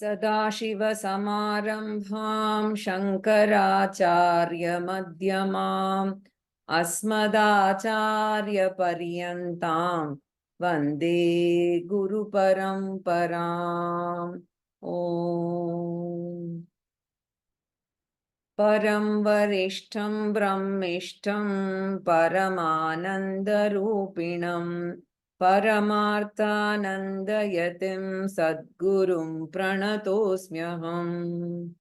Sadashiva-samarambham Shankaracharya-madhyamam Asmadacharya-paryantam Vande Guru-paramparam. Om Param varishtham brahmishtham paramanandarupinam Paramarthanandayatim sadgurum pranatosmyaham.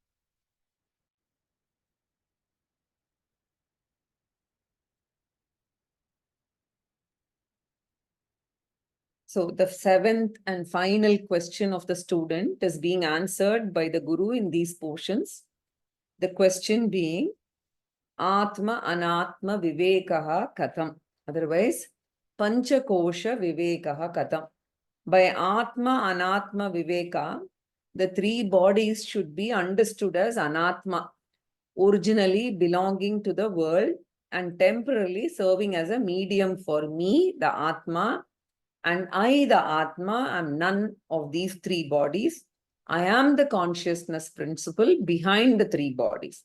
So the seventh and final question of the student is being answered by the Guru in these portions. The question being, Atma Anatma Vivekaha Katham. Otherwise, Panchakosha Vivekaha Katham. By Atma Anatma Viveka, the three bodies should be understood as Anatma, originally belonging to the world and temporarily serving as a medium for me, the Atma, and I, the Atma, am none of these three bodies. I am the consciousness principle behind the three bodies.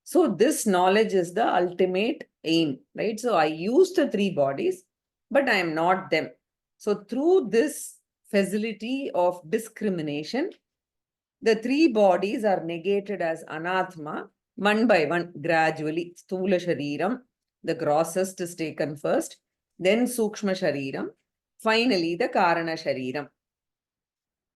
So this knowledge is the ultimate aim, right? So I use the three bodies, but I am not them. So through this facility of discrimination, the three bodies are negated as anatma, one by one, gradually. Sthula shariram, the grossest is taken first, then sukshma shariram, finally the karana shariram.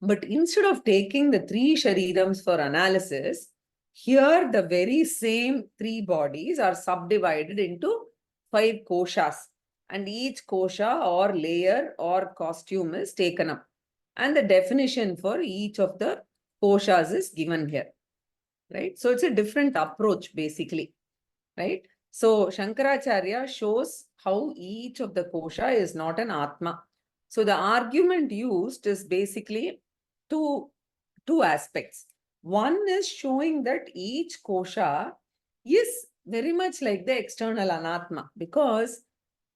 But instead of taking the three sharirams for analysis, here the very same three bodies are subdivided into 5 koshas, and each kosha or layer or costume is taken up. And the definition for each of the koshas is given here, right? So it's a different approach basically, right? So Shankaracharya shows how each of the kosha is not an atma. So the argument used is basically two aspects. One is showing that each kosha is very much like the external anatma, because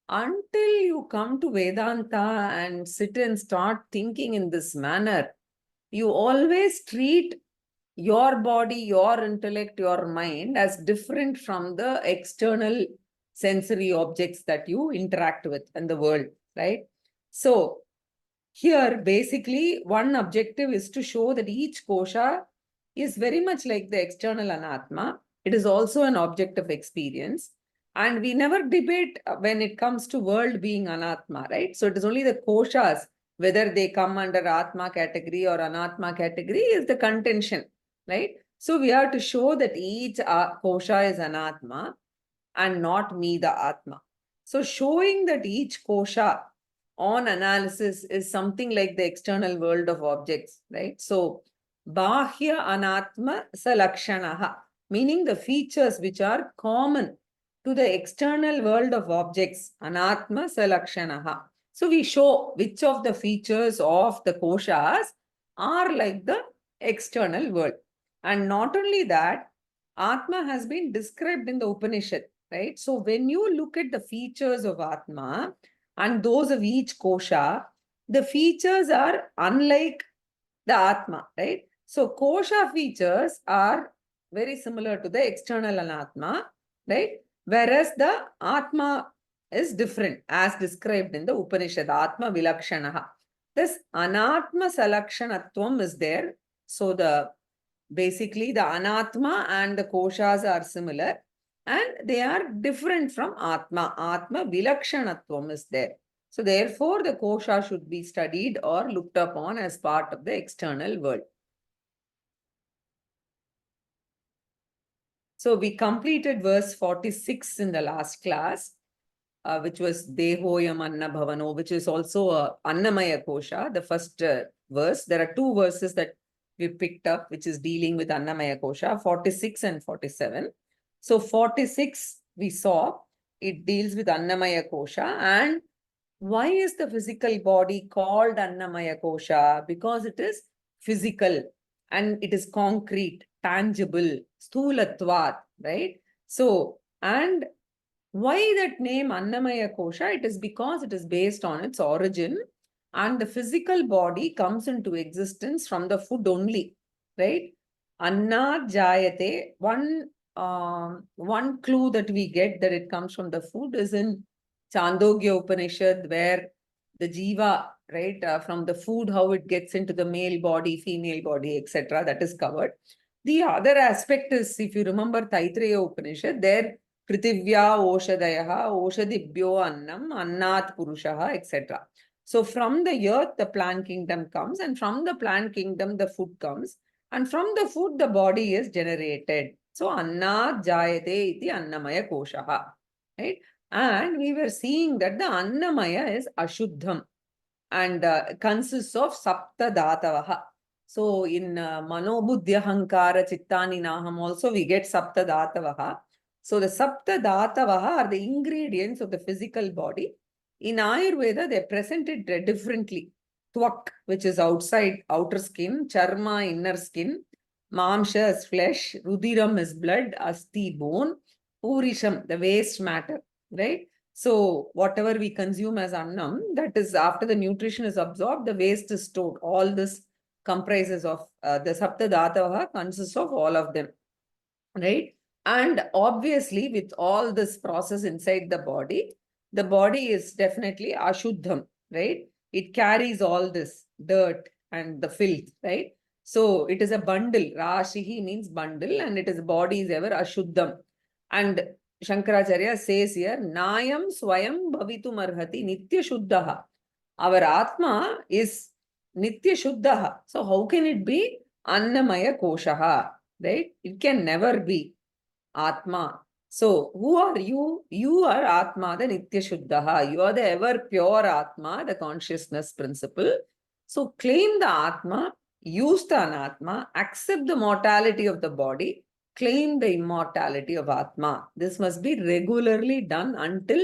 until you come to Vedanta and sit and start thinking in this manner, you always treat your body, your intellect, your mind as different from the external sensory objects that you interact with in the world, right? So here, basically, one objective is to show that each kosha is very much like the external anatma. It is also an object of experience. And we never debate when it comes to world being anatma, right? So it is only the koshas, whether they come under atma category or anatma category, is the contention, right? So we have to show that each kosha is anatma and not me, the atma. So showing that each kosha on analysis is something like the external world of objects, right? So, bahya anatma salakshanaha, meaning the features which are common to the external world of objects, anatma salakshanaha. So, we show which of the features of the koshas are like the external world. And not only that, Atma has been described in the Upanishad, right? So, when you look at the features of Atma, and those of each kosha, the features are unlike the Atma, right? So kosha features are very similar to the external anatma, right? Whereas the Atma is different as described in the Upanishad, Atma vilakshanaha. This anatma salakshanatvam is there. So basically the anatma and the koshas are similar, and they are different from Atma. Atma vilakshanatvam is there. So therefore, the kosha should be studied or looked upon as part of the external world. So we completed verse 46 in the last class, which was Dehoyam Anna Bhavano, which is also a Annamaya kosha, the first verse. There are two verses that we picked up, which is dealing with Annamaya kosha, 46 and 47. So 46, we saw, it deals with Annamaya kosha. And why is the physical body called Annamaya kosha? Because it is physical and it is concrete, tangible, sthulatvat, right? So, and why that name Annamaya kosha? It is because it is based on its origin, and the physical body comes into existence from the food only. right? Annat jayate. One clue that we get that it comes from the food is in Chandogya Upanishad, where the jiva, right, from the food, how it gets into the male body, female body, etc. That is covered. The other aspect is, if you remember Taittiriya Upanishad, there Prithivya Oshadayaha, Oshadibhyo Annam, Annat Purushaha, etc. So from the earth, the plant kingdom comes, and from the plant kingdom, the food comes, and from the food, the body is generated. So Annat Jayate iti Annamaya Koshaha, right? And we were seeing that the Annamaya is Ashuddham and consists of Sapta Dhatavaha. So in Mano Buddhya Hankara Chittani Naham also we get Sapta Dhatavaha. So the Sapta Dhatavaha are the ingredients of the physical body. In Ayurveda, they're presented differently. Twak, which is outside, outer skin, Charma, inner skin, Mamsha is flesh, Rudiram is blood, Asti, bone, Purisham, the waste matter, right? So whatever we consume as annam, that is after the nutrition is absorbed, the waste is stored. All this comprises of the Sapta Dhatavaha consists of all of them, right? And obviously with all this process inside the body is definitely Ashuddham, right? It carries all this dirt and the filth, right? So it is a bundle. Rashihi means bundle, and it is body is ever Ashuddham. And Shankaracharya says here, Nayam Swayam Bhavitum Arhati Nitya Shuddhaha. Our Atma is Nitya Shuddhaha. So how can it be Annamaya Koshaha? Right? It can never be Atma. So who are you? You are Atma, the Nitya Shuddhaha. You are the ever pure Atma, the consciousness principle. So claim the Atma, use the Anatma, accept the mortality of the body, claim the immortality of Atma. This must be regularly done until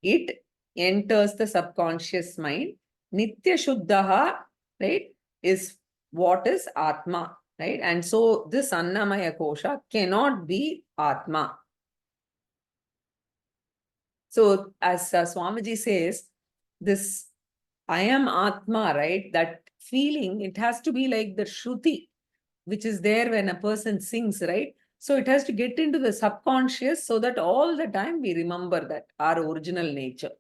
it enters the subconscious mind. Nitya Shuddhaha, right, is what is Atma, right? And so this Annamaya Kosha cannot be Atma. So as Swamiji says, this I am Atma, right? That feeling, it has to be like the Shruti, which is there when a person sings, right? So it has to get into the subconscious so that all the time we remember that, our original nature.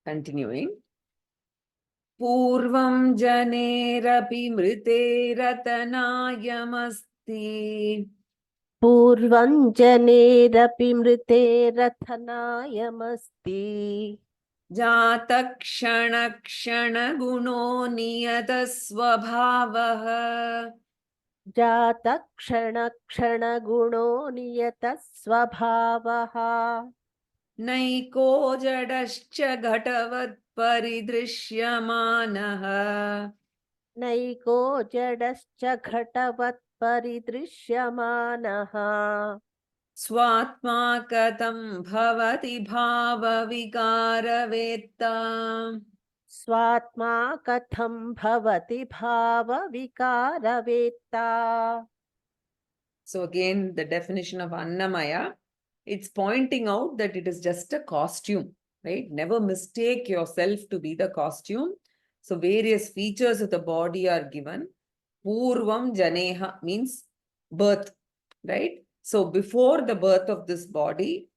Continuing. Purvam janerapi mriteratanayamasthi. पूर्वं जनेरपि मृतेरथनायमस्ति जातक्षणक्षणगुणो नियतस्वभावः जातक्षणक्षणगुणो नियतः स्वभावः नैको जडश्च घटवत् परिदृश्यमानः नैको जडश्च घटवत् परिदृश्यमानः स्वात्मा कथं भवति भावविकारवेत्ता स्वात्मा कथं भवति भावविकारवेत्ता. So again, the definition of Annamaya, it's pointing out that it is just a costume, right? Never mistake yourself to be the costume. So various features of the body are given. Purvam Janeha means birth, right? So before the birth of this body,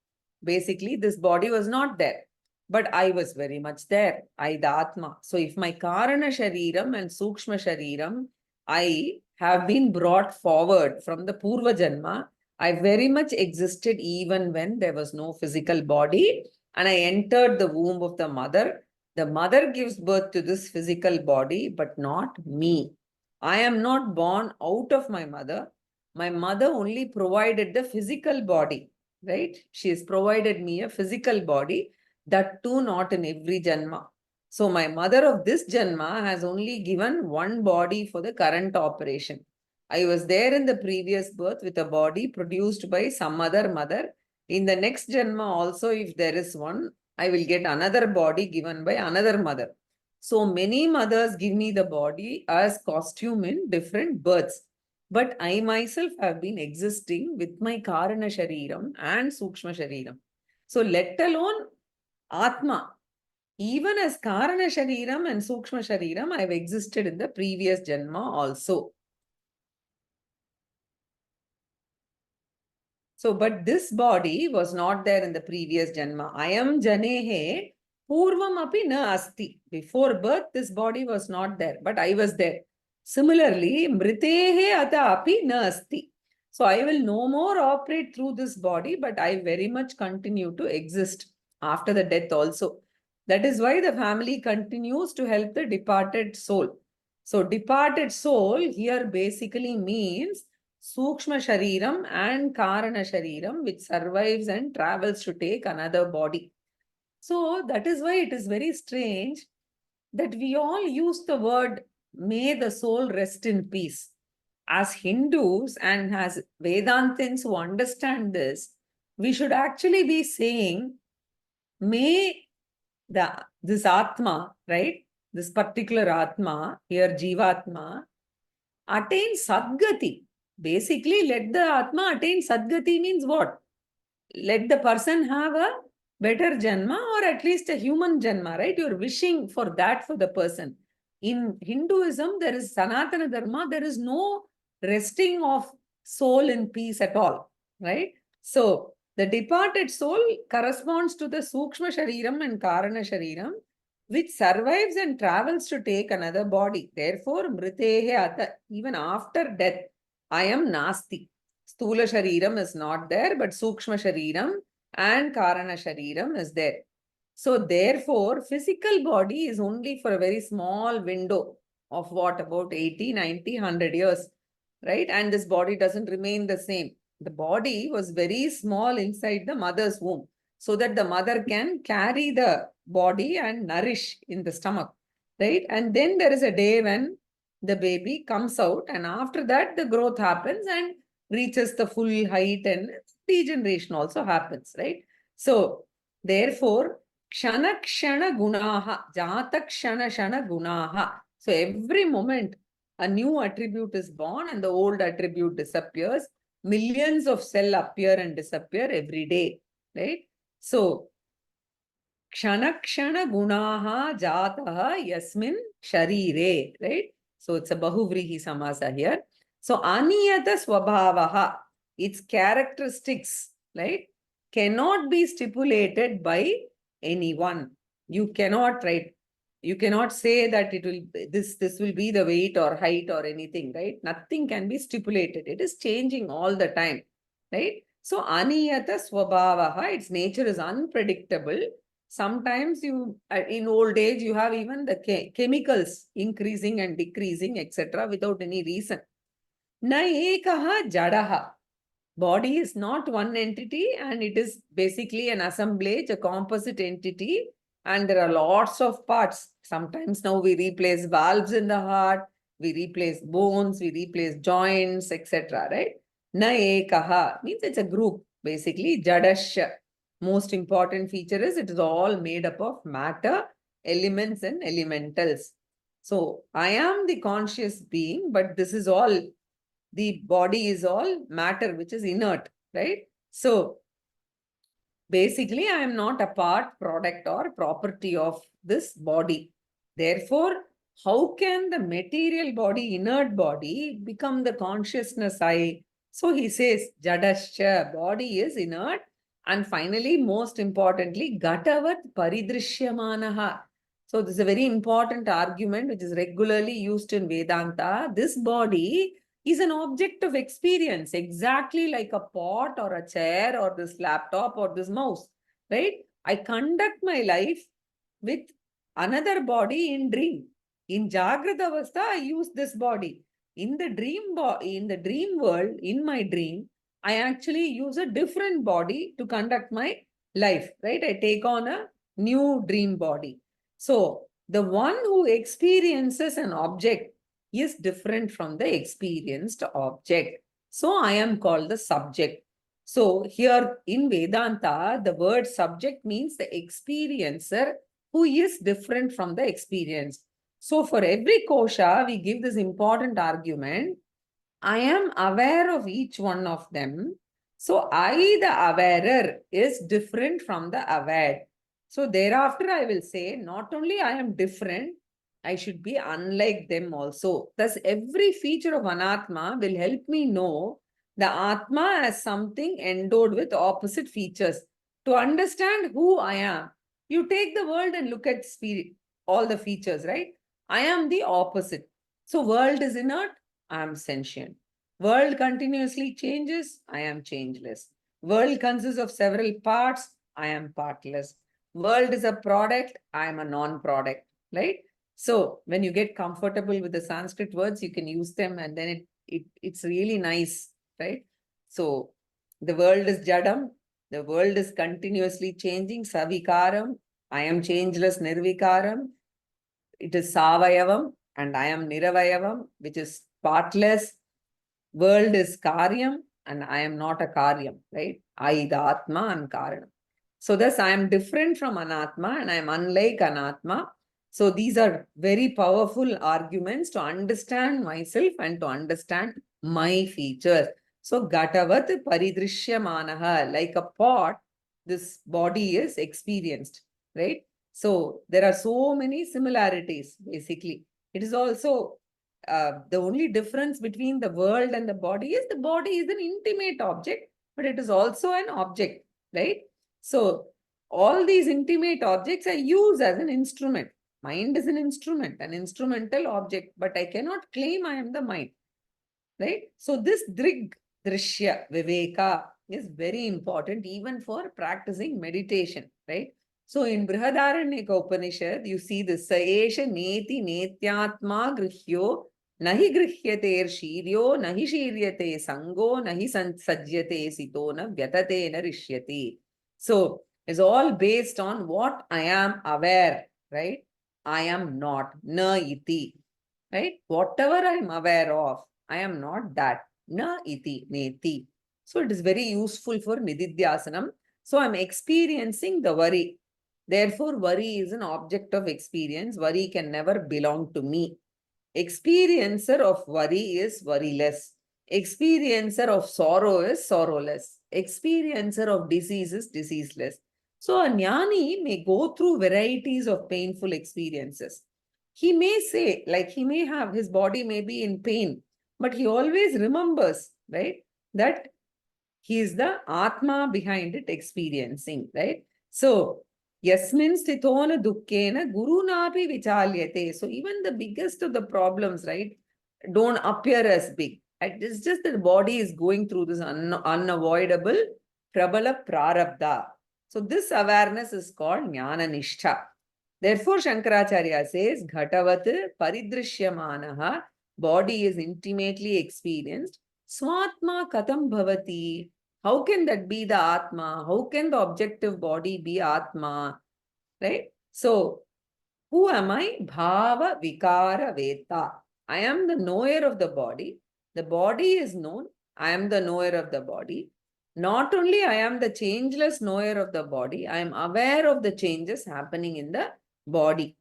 basically this body was not there. But I was very much there. I, the Atma. So if my Karana Shariram and Sukshma Shariram, I have been brought forward from the Purva Janma, I very much existed even when there was no physical body, and I entered the womb of the mother. The mother gives birth to this physical body, but not me. I am not born out of my mother. My mother only provided the physical body, right? She has provided me a physical body, that too not in every Janma. So my mother of this Janma has only given one body for the current operation. I was there in the previous birth with a body produced by some other mother. In the next Janma also, if there is one, I will get another body given by another mother. So many mothers give me the body as costume in different births. But I myself have been existing with my Karana Shariram and Sukshma Shariram. So let alone Atma. Even as Karana Shariram and Sukshma Shariram, I have existed in the previous Janma also. So, but this body was not there in the previous Janma. I am Janehe Purvam api na asti. Before birth, this body was not there, but I was there. Similarly, Mritehe ata api na asti. So, I will no more operate through this body, but I very much continue to exist after the death also. That is why the family continues to help the departed soul. So, departed soul here basically means Sukshma Shariram and Karana Shariram, which survives and travels to take another body. So that is why it is very strange that we all use the word, may the soul rest in peace. As Hindus and as Vedantins who understand this, we should actually be saying, may this Atma, right? This particular Atma, here Jivatma, attain Sadgati. Basically, let the Atma attain Sadgati means what? Let the person have a better Janma or at least a human Janma, right? You're wishing for that for the person. In Hinduism, there is Sanatana Dharma, there is no resting of soul in peace at all, right? So, the departed soul corresponds to the Sukshma Shariram and Karana Shariram, which survives and travels to take another body. Therefore, Mritehe Ata, even after death, I am Nasti. Stula Shariram is not there, but Sukshma Shariram and Karana Shariram is there. So, therefore, physical body is only for a very small window of what, about 80, 90, 100 years, right? And this body doesn't remain the same. The body was very small inside the mother's womb, so that the mother can carry the body and nourish in the stomach, right? And then there is a day when the baby comes out, and after that the growth happens and reaches the full height, and degeneration also happens, right? So therefore, kshana kshana gunaha, jata kshana kshana gunaha. So every moment a new attribute is born and the old attribute disappears. Millions of cells appear and disappear every day, right? So kshana kshana gunaha jataha yasmin sharire, right? So it's a bahuvrihi samasa here. So aniyata swabhavaha, its characteristics, right, cannot be stipulated by anyone. You cannot, right? You cannot say that it will, this will be the weight or height or anything, right? Nothing can be stipulated. It is changing all the time, right? So aniyata swabhavaha, its nature is unpredictable. Sometimes you, in old age, you have even the chemicals increasing and decreasing, etc., without any reason. Na ekaha jadaha. Body is not one entity, and it is basically an assemblage, a composite entity, and there are lots of parts. Sometimes now we replace valves in the heart, we replace bones, we replace joints, etc., right? Na ekaha means it's a group, basically. Jadasya. Most important feature is it is all made up of matter, elements, and elementals. So I am the conscious being, but this is all, the body is all matter, which is inert, right? So basically, I am not a part, product, or property of this body. Therefore, how can the material body, inert body, become the consciousness I? So he says, Jadascha, body is inert. And finally, most importantly, Gatavat Paridrishyamanaha. So this is a very important argument which is regularly used in Vedanta. This body is an object of experience, exactly like a pot or a chair or this laptop or this mouse, right? I conduct my life with another body in dream. In Jagrata Avastha, I use this body. In the dream world, in my dream, I actually use a different body to conduct my life, right? I take on a new dream body. So the one who experiences an object is different from the experienced object. So I am called the subject. So here in Vedanta, the word subject means the experiencer who is different from the experience. So for every kosha, we give this important argument. I am aware of each one of them. So I, the awarer, is different from the aware. So thereafter I will say, not only I am different, I should be unlike them also. Thus, every feature of Anatma will help me know the Atma as something endowed with opposite features. To understand who I am, you take the world and look at spirit, all the features, right? I am the opposite. So world is inert, I am sentient. World continuously changes, I am changeless. World consists of several parts, I am partless. World is a product, I am a non-product, right? So when you get comfortable with the Sanskrit words, you can use them, and then it's really nice, right? So the world is jadam, the world is continuously changing, savikaram, I am changeless, nirvikaram, it is savayavam, and I am niravayavam, which is partless. World is karyam, and I am not a karyam, right? I, the Atma, and Karanam. So thus I am different from Anatma and I am unlike Anatma. So these are very powerful arguments to understand myself and to understand my features. So Gatavat paridrishyamanaha, like a pot, this body is experienced, right? So there are so many similarities, basically. It is also the only difference between the world and the body is an intimate object, but it is also an object, right? So all these intimate objects I use as an instrument. Mind is an instrument, an instrumental object, but I cannot claim I am the mind, right? So this drishya, viveka is very important even for practicing meditation, right? So in Brihadaranyaka Upanishad, you see this Saesha neti netyatma grihyo nahi grihyater shiryo nahi shiryate sango nahi sajyate sito na vyatate na rishyati. So it's all based on what I am aware, right? I am not, na iti, right? Whatever I am aware of, I am not that, na iti, neti. So it is very useful for nididhyasanam. So I'm experiencing the worry. Therefore, worry is an object of experience. Worry can never belong to me. Experiencer of worry is worryless. Experiencer of sorrow is sorrowless. Experiencer of disease is diseaseless. So a jnani may go through varieties of painful experiences. He may say, like he may have, his body may be in pain, but he always remembers, right, that he is the Atma behind it experiencing, right? So, yasmin sthitona dukkena gurunapi vichalyate. So, even the biggest of the problems, right, don't appear as big. It's just that the body is going through this unavoidable prabala prarabdha. So, this awareness is called jnana nishtha. Therefore, Shankaracharya says, Ghatavat paridrishyamanaha, body is intimately experienced. Swatma katam bhavati. How can that be the Atma? How can the objective body be Atma? Right? So, who am I? Bhava Vikara Veta. I am the knower of the body. The body is known. I am the knower of the body. Not only I am the changeless knower of the body, I am aware of the changes happening in the body.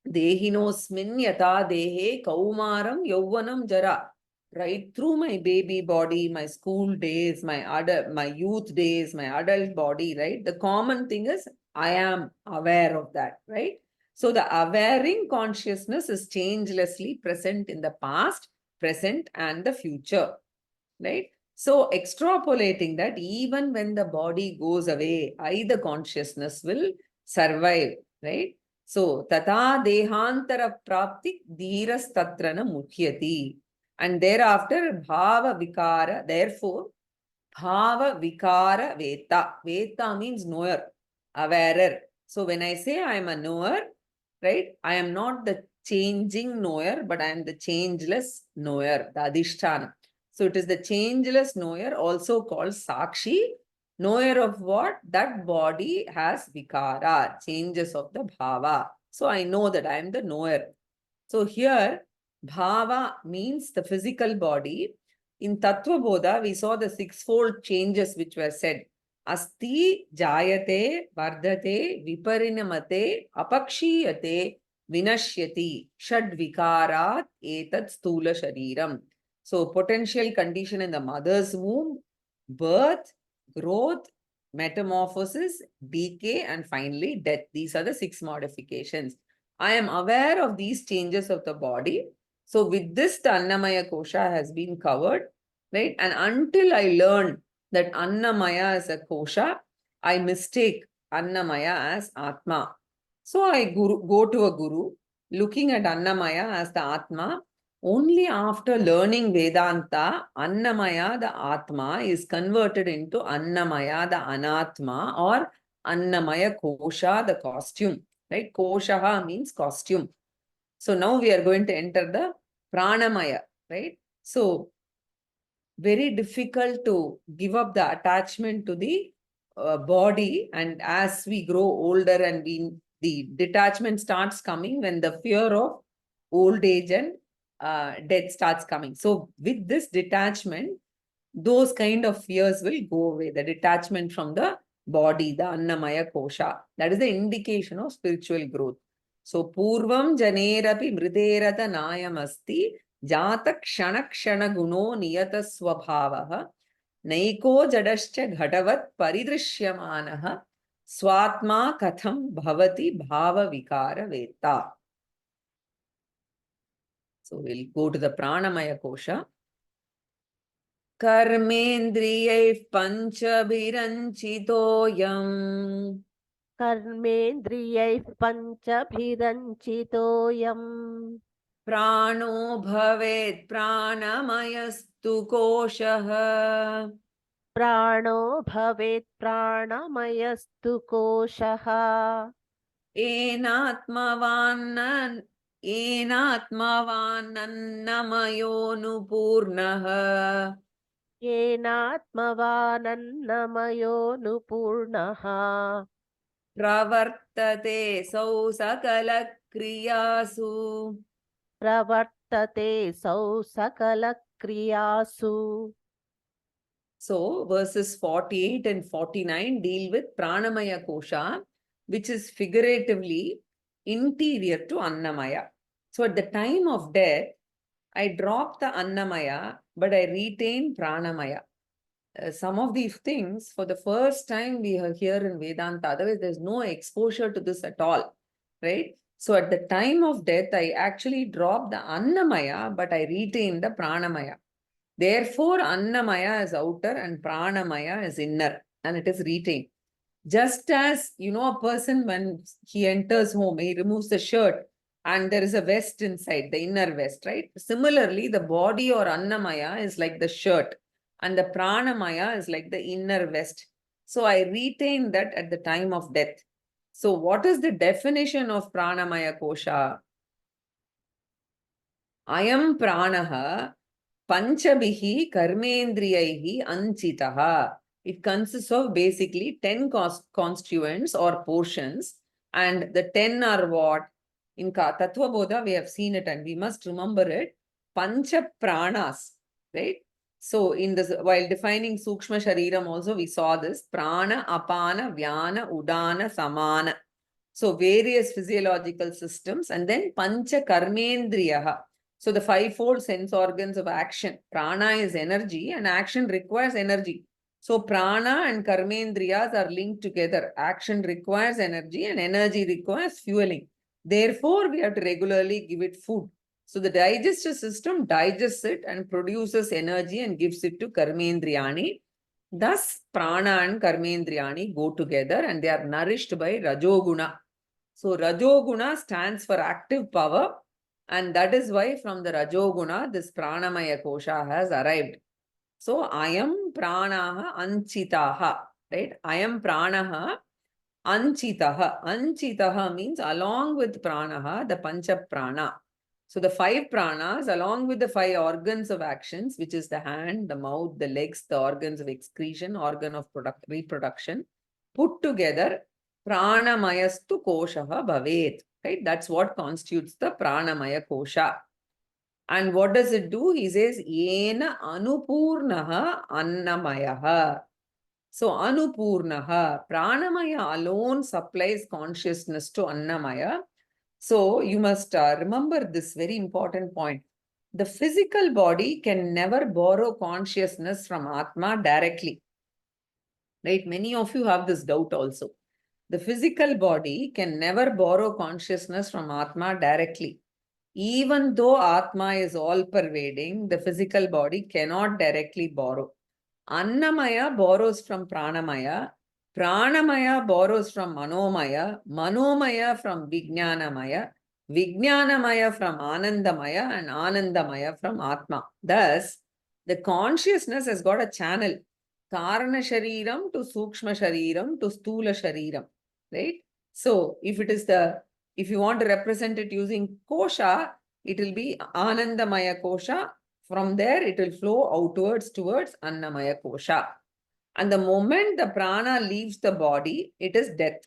Dehinosmin yata dehe kaumaram yauvanam jara. Right through my baby body, my school days, my youth days, my adult body, right? The common thing is I am aware of that, right? So the awareing consciousness is changelessly present in the past, present, and the future, right? So extrapolating that, even when the body goes away, I, the consciousness, will survive, right? So tata dehantara prapti dhiras tatrana mukhyati. And thereafter bhava vikara, therefore bhava vikara veta. Veta means knower, awarer. So when I say I am a knower, right, I am not the changing knower, but I am the changeless knower, the adhisthana. So it is the changeless knower, also called sakshi, knower of what? That body has vikara, changes of the bhava. So I know that I am the knower. So here, bhava means the physical body. In Tattva Bodha, we saw the sixfold changes which were said. Asti, jayate, vardhate, viparinamate, apakshiyate, vinashyati, shad vikarat, etat stula shariram. So potential condition in the mother's womb, birth, growth, metamorphosis, decay, and finally death. These are the 6 modifications. I am aware of these changes of the body. So with this, the Annamaya Kosha has been covered, right? And until I learn that Annamaya is a Kosha, I mistake Annamaya as Atma. So I go to a guru, looking at Annamaya as the Atma. Only after learning Vedanta, Annamaya, the Atma, is converted into Annamaya, the Anatma, or Annamaya Kosha, the costume. Right? Koshaha means costume. So now we are going to enter the Pranamaya. Right? So very difficult to give up the attachment to the body, and as we grow older and the detachment starts coming when the fear of old age and death starts coming. So with this detachment, those kind of fears will go away. The detachment from the body, the Annamaya Kosha, that is the indication of spiritual growth. So Purvam Janerapi Mriderata Nayamasti Jata Kshana Kshana Guno Niyata Swabhavaha Naiko Jadascha Ghatavat Paridrishyamanaha Swatma Katham Bhavati Bhava Vikara Veta. So we'll go to the Pranamaya Kosha. कर्मेन्द्रियैः पञ्चभिरञ्चितोऽयम् कर्मेन्द्रियैः पञ्चभिरञ्चितोऽयम् प्राणो भवेत् प्राणमयस्तु कोशः प्राणो भवेत् प्राणमयस्तु कोशः येनात्मवान्नमयोऽनुपूर्णः येनात्मवानन्नमयोऽनुपूर्णः प्रवर्तते सौ सकलक्रियासु. प्रवर्तते सौ सकलक्रियासु. So verses 48 and 49 deal with Pranamaya Kosha, which is figuratively interior to Annamaya. So at the time of death, I drop the Annamaya, but I retain Pranamaya. Some of these things, for the first time we are here in Vedanta, otherwise there's no exposure to this at all, right? So at the time of death, I actually drop the Annamaya, but I retain the Pranamaya. Therefore, Annamaya is outer and Pranamaya is inner, and it is retained. Just as, a person when he enters home, he removes the shirt and there is a vest inside, the inner vest, right? Similarly, the body or Annamaya is like the shirt and the Pranamaya is like the inner vest. So I retain that at the time of death. So what is the definition of Pranamaya Kosha? Ayam Pranaha Panchabhihi Karmendriyaihi Anchitaha. It consists of basically 10 constituents or portions, and the 10 are what? In Tattva Bodha, we have seen it and we must remember it. Pancha Pranas, right? So in this, while defining Sukshma Shariram also, we saw this. Prana, Apana, Vyana, Udana, Samana. So various physiological systems, and then Pancha Karmendriyaha. So the 5-fold sense organs of action. Prana is energy and action requires energy. So prana and karmendriyas are linked together. Action requires energy and energy requires fueling. Therefore, we have to regularly give it food. So the digestive system digests it and produces energy and gives it to karmendriyani. Thus, prana and karmendriyani go together and they are nourished by rajoguna. So rajoguna stands for active power. And that is why from the Rajoguna, this Pranamaya Kosha has arrived. So, Ayam Pranaha Anchitaha, right? Ayam Pranaha Anchitaha. Anchitaha means along with Pranaha, the Pancha Prana. So, the 5 pranas, along with the 5 organs of actions, which is the hand, the mouth, the legs, the organs of excretion, organ of reproduction, put together, Pranamayastu Koshaha Bhavet. Right? That's what constitutes the Pranamaya Kosha. And what does it do? He says, Yena Anupurnaha Annamayaha. So Anupurnaha, Pranamaya alone supplies consciousness to Annamaya. So you must remember this very important point. The physical body can never borrow consciousness from Atma directly. Right? Many of you have this doubt also. The physical body can never borrow consciousness from Atma directly. Even though Atma is all pervading, the physical body cannot directly borrow. Annamaya borrows from Pranamaya. Pranamaya borrows from Manomaya. Manomaya from Vijnanamaya. Vijnanamaya from Anandamaya. And Anandamaya from Atma. Thus, the consciousness has got a channel. Karana Shariram to Sukshma Shariram to Stula Shariram. Right? So, if you want to represent it using kosha, it will be Anandamaya kosha. From there, it will flow outwards towards Annamaya kosha. And the moment the prana leaves the body, it is death.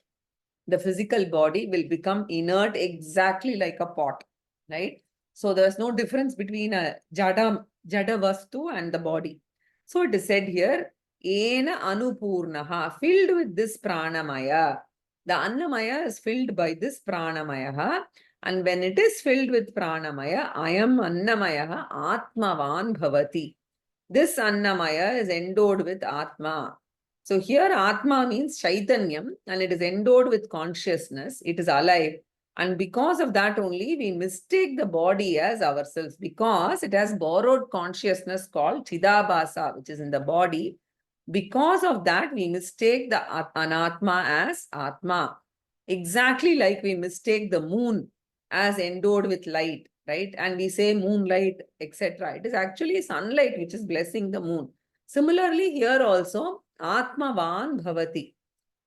The physical body will become inert exactly like a pot, right? So there's no difference between a jada vastu and the body. So it is said here, ena anupurnaha, filled with this pranamaya. The annamaya is filled by this pranamaya. And when it is filled with pranamaya, ayam annamaya atmavan bhavati. This annamaya is endowed with atma. So here Atma means Chaitanyam, and it is endowed with consciousness. It is alive. And because of that only, we mistake the body as ourselves, because it has borrowed consciousness called Chidabhasa, which is in the body. Because of that, we mistake the Anatma as Atma. Exactly like we mistake the moon as endowed with light, right? And we say moonlight, etc. It is actually sunlight which is blessing the moon. Similarly, here also, Atmavan bhavati,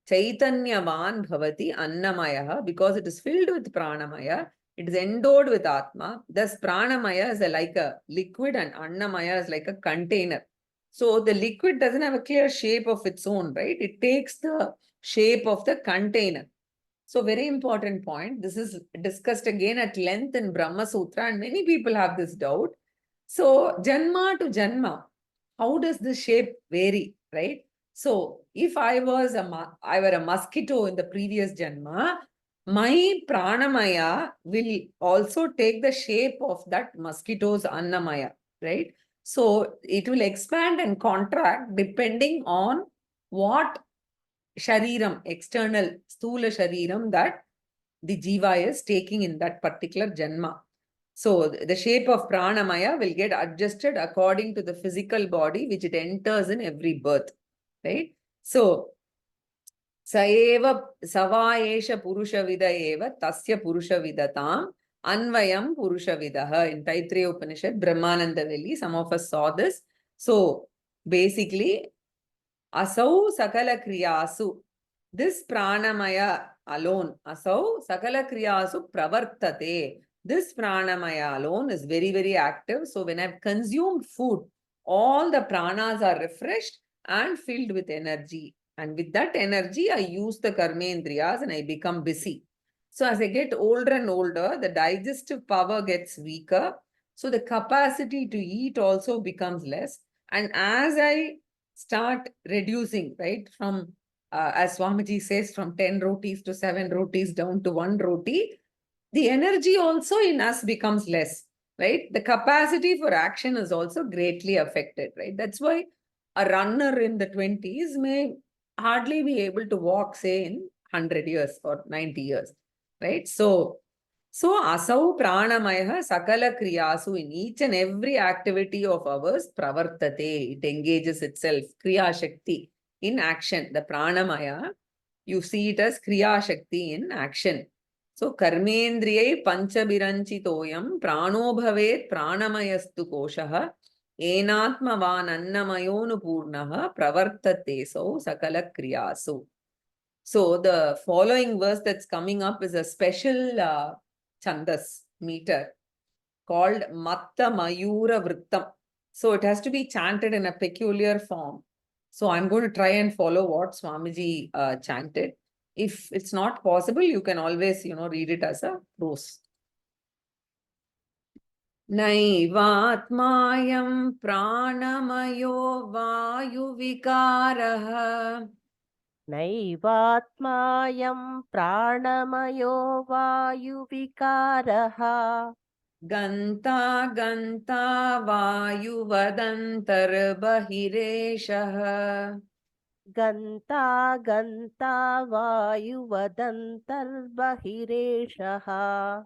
Chaitanyavan bhavati, Annamaya, because it is filled with Pranamaya, it is endowed with Atma. Thus, Pranamaya is like a liquid and Annamaya is like a container. So, the liquid doesn't have a clear shape of its own, right? It takes the shape of the container. So, very important point. This is discussed again at length in Brahma Sutra, and many people have this doubt. So, Janma to Janma, how does the shape vary, right? So, if I were a mosquito in the previous Janma, my Pranamaya will also take the shape of that mosquito's Annamaya, right? So, it will expand and contract depending on what Shariram, external Stula Shariram that the Jiva is taking in that particular Janma. So the shape of Pranamaya will get adjusted according to the physical body which it enters in every birth, right? So, Saeva Savaesha Purusha Vida Eva Tasya Purusha Vidatam Anvayam Purusha Vidaha. In Taittiriya Upanishad, Brahmananda Veli, some of us saw this. So, basically, Asau Sakala Kriyasu. This Pranamaya alone, Asau Sakala Kriyasu Pravartate. This Pranamaya alone is very, very active. So when I've consumed food, all the pranas are refreshed and filled with energy. And with that energy, I use the karmendriyas and I become busy. So as I get older and older, the digestive power gets weaker. So the capacity to eat also becomes less. And as I start reducing, right, from as Swamiji says, from 10 rotis to 7 rotis down to 1 roti, the energy also in us becomes less, right? The capacity for action is also greatly affected, right? That's why a runner in the 20s may hardly be able to walk, say, in 100 years or 90 years, right? So asau pranamaya sakala kriyasu, in each and every activity of ours, pravartate, it engages itself, kriya shakti, in action. The pranamaya, you see it as kriya shakti in action. So karmendriyai panchabiranchitoyam prano bhavet pranamayastu koshaha enatmavan annamayonu purnaha pravartate so sakala kriyasu. So the following verse that's coming up is a special chandas meter called Matta Mayura Vrittam. So it has to be chanted in a peculiar form. So I'm going to try and follow what Swamiji chanted. If it's not possible, you can always, read it as a prose. Naivatmayam pranamayo vayuvikaraha नैवात्मायं प्राणमयो वायुविकारः Ganta Ganta Vayuvadantar Bahireshah Ganta Ganta Vayuvadantarbahireshaha.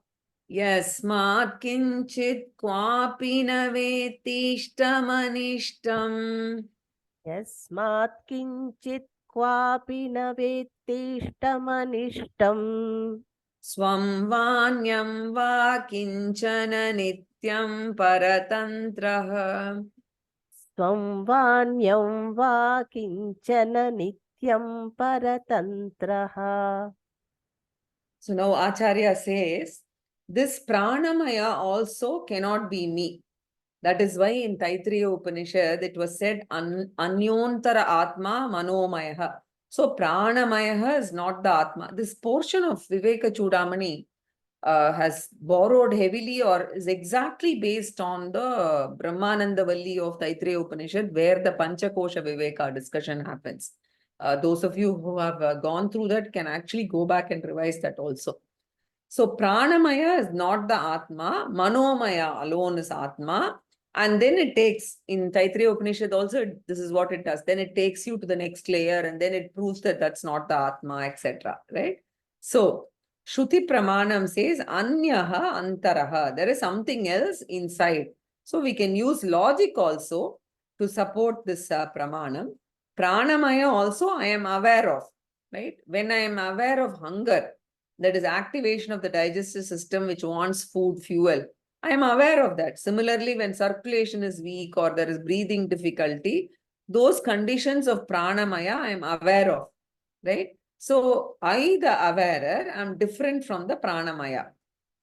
Yasmat kinchit kvapi na vetishtamanishtam. Yasmat kinchit kwapi na vettishtamaniishtam. Swam vanyam va kinchana nityam paratantraha. Svam vanyam va kinchana nityam paratantraha. So now Acharya says, this pranamaya also cannot be me. That is why in Taittiriya Upanishad it was said Anyontara Atma Manomaya. So Pranamaya is not the Atma. This portion of Vivekachudamani has borrowed heavily or is exactly based on the Brahmananda Valli of Taittiriya Upanishad, where the Panchakosha Viveka discussion happens. Those of you who have gone through that can actually go back and revise that also. So Pranamaya is not the Atma, Manomaya alone is Atma. And then it takes, in Taittiriya Upanishad also, this is what it does. Then it takes you to the next layer and then it proves that that's not the Atma, etc. Right? So, Shruti Pramanam says, Anyaha Antaraha. There is something else inside. So, we can use logic also to support this Pramanam. Pranamaya also I am aware of. Right? When I am aware of hunger, that is activation of the digestive system which wants food, fuel. I am aware of that. Similarly, when circulation is weak or there is breathing difficulty, those conditions of pranamaya I am aware of, right? So, I, the awarer, am different from the pranamaya.